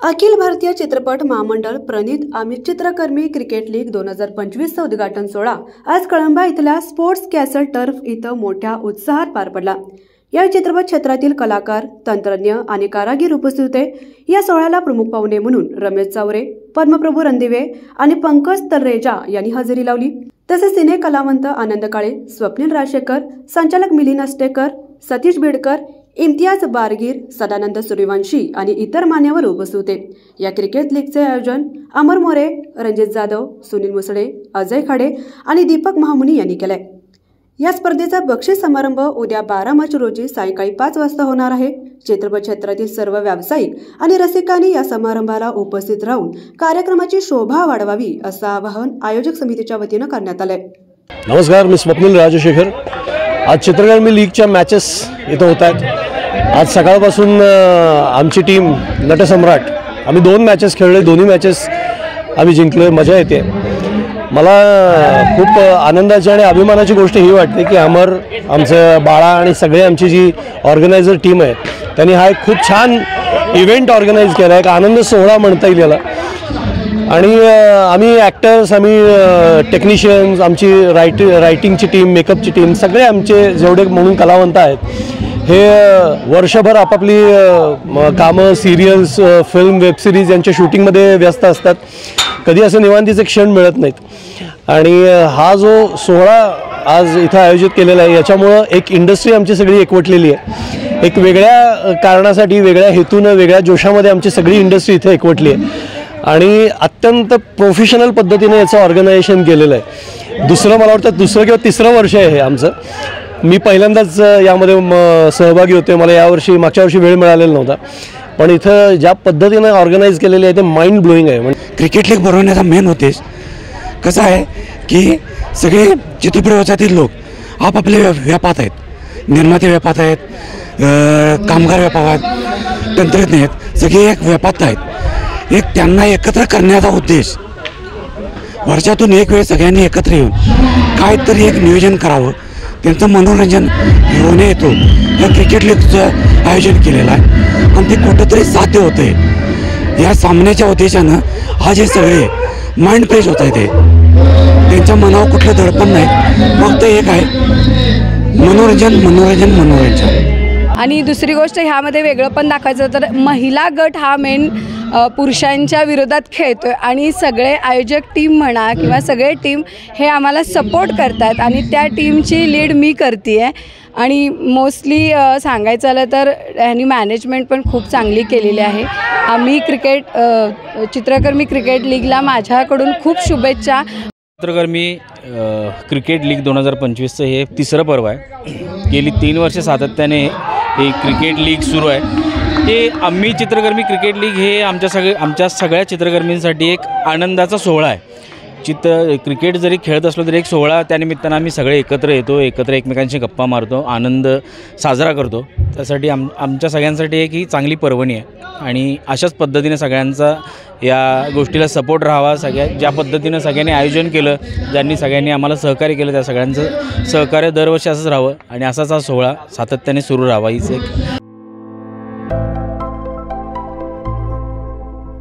अखिल भारतीय चित्रपट महामंडळ प्रणित आम्ही चित्रकर्मी क्रिकेट लीग 2025 चा उद्घाटन सोहळा आज कळंबा इथल्या स्पोर्ट्स कॅसल टर्फ इथं मोठ्या उत्साहात पार पडला। या चित्रपट क्षेत्रातील कलाकार, तंत्रज्ञ आणि कारागीर उपस्थित होते। या सोहळ्याला प्रमुख पाहुणे म्हणून रमेश चावरे, पद्मप्रभू रणदिवे आणि पंकज तलरेजा यांनी हजेरी लावली। तसेच सिने कलावंत आनंद काळे, स्वप्नील राजशेखर, संचालक मिलिंद अस्टेकर, सतीश बेडकर, इम्तियाज बारगीर, सदानंद सूर्यवंशी आणि इतर मान्यवर उपस्थित होते। या क्रिकेट लीगचे आयोजन अमर मोरे, रणजित जाधव, सुनील मुसळे, अजय खाडे आणि दीपक महामुनी यांनी केले। या स्पर्धेचा बक्षीस समारंभ उद्या 12 मार्च रोजी सायंकाळी 5 वाजता होणार आहे। चित्रपट क्षेत्रातील सर्व व्यावसायिक आणि रसिकांनी या समारंभाला उपस्थित राहून कार्यक्रमाची शोभा वाढवावी असं आवाहन आयोजक समितीच्या वतीने करण्यात आले। नमस्कार, मी स्वप्नील राजशेखर। आज चित्रकर्मी लीगच्या मॅचेस इथं होत आहेत। आज सकाळपासून आमची टीम नटसम्राट आम्ही 2 मॅचेस खेळले, दोन्ही मॅचेस आम्ही जिंकलो। मजा येते। मला खूप आनंदाची आणि अभिमानाची गोष्ट ही वाटते की आमचं बाळा आणि सगळे आमची जी ऑर्गनायझर टीम आहे त्यांनी हा एक खूप छान इव्हेंट ऑर्गनाईज केला, एक आनंद सोहळा म्हणता येईल याला। आणि आम्ही ॲक्टर्स, आम्ही टेक्निशियन्स, आमची रायटिंगची टीम, मेकअपची टीम, सगळे आमचे जेवढे म्हणून कलावंत आहेत हे वर्षभर आपापली कामं, सिरियल्स, फिल्म, वेब सिरीज यांच्या शूटिंगमध्ये व्यस्त असतात। कधी असं निवांतीचे क्षण मिळत नाहीत। आणि हा जो सोहळा आज इथं आयोजित केलेला आहे याच्यामुळं एक इंडस्ट्री आमची सगळी एकवटलेली आहे। एक वेगळ्या कारणासाठी, वेगळ्या हेतूनं, वेगळ्या जोशामध्ये आमची सगळी इंडस्ट्री इथे एकवटली आहे आणि अत्यंत प्रोफेशनल पद्धतीने याचं ऑर्गनायझेशन केलेलं आहे। मला वाटतं दुसरं किंवा तिसरं वर्ष आहे हे आमचं। मी पहिल्यांदाच यामध्ये सहभागी होते। मला मागच्या वर्षी वेळ मिळालेला नव्हता, पण इथं ज्या पद्धतीने ऑर्गनाईज केलेले आहे ते माइंड ब्लोईंग आहे। क्रिकेट लीग भरवण्याचा मेन उद्देश कसा आहे की सगळे चित्रपट व्यवसायातील लोक आपापले व्यापात आहेत, निर्माते व्यापात आहेत, कामगार व्यापात आहेत, तंत्रज्ञ आहेत, सगळे एक व्यापात आहेत। एक त्यांना एकत्र करण्याचा उद्देश, वर्षातून एक वेळ सगळ्यांनी एकत्र येऊन काहीतरी एक नियोजन करावं, त्यांचं मनोरंजन होणे येतो या क्रिकेट लीगचं आयोजन केलेलं आहे आणि ते कुठंतरी साध्य होतं आहे। या सामन्याच्या उद्देशानं आज हे सगळे माइंड फ्रेश होत आहे, ते त्यांच्या मनावर कुठलं दडपण नाही, फक्त एक आहे मनोरंजन, मनोरंजन, मनोरंजन। आणि दुसरी गोष्ट ह्यामध्ये वेगळं पण दाखवायचं तर महिला गट हा मेन पुरुषांच्या विरोधात खेळतोय आणि सगळे आयोजक टीम म्हणा किंवा सगळे टीम हे आम्हाला सपोर्ट करतात आणि त्या टीमची लीड मी करते आहे। आणि मोस्टली सांगायचं झालं तर ह्यांनी मॅनेजमेंट पण खूप चांगली केलेली आहे। आम्ही चित्रकर्मी क्रिकेट लीगला माझ्याकडून खूप शुभेच्छा। चित्रकर्मी क्रिकेट लीग 2025चं हे तिसरं पर्व आहे। गेली 3 वर्ष सातत्याने हे क्रिकेट लीग सुरू आहे। हे आम्ही चित्रकर्मी क्रिकेट लीग हे आमच्या सगळ्या चित्रकर्मींसाठी एक आनंदाचा सोहळा आहे। क्रिकेट जरी खेळत असलो तरी एक सोहळा, त्यानिमित्तानं आम्ही सगळे एकत्र येतो, एकत्र एकमेकांशी गप्पा मारतो, आनंद साजरा करतो। त्यासाठी आमच्या सगळ्यांसाठी एक ही चांगली पर्वणी आहे आणि अशाच पद्धतीने सगळ्यांचा या गोष्टीला सपोर्ट राहावा। ज्या पद्धतीनं सगळ्यांनी आयोजन केलं, ज्यांनी सगळ्यांनी आम्हाला सहकार्य केलं, त्या सगळ्यांचं सहकार्य दरवर्षी असंच राहावं आणि असाच हा सोहळा सातत्याने सुरू राहावा हीच एक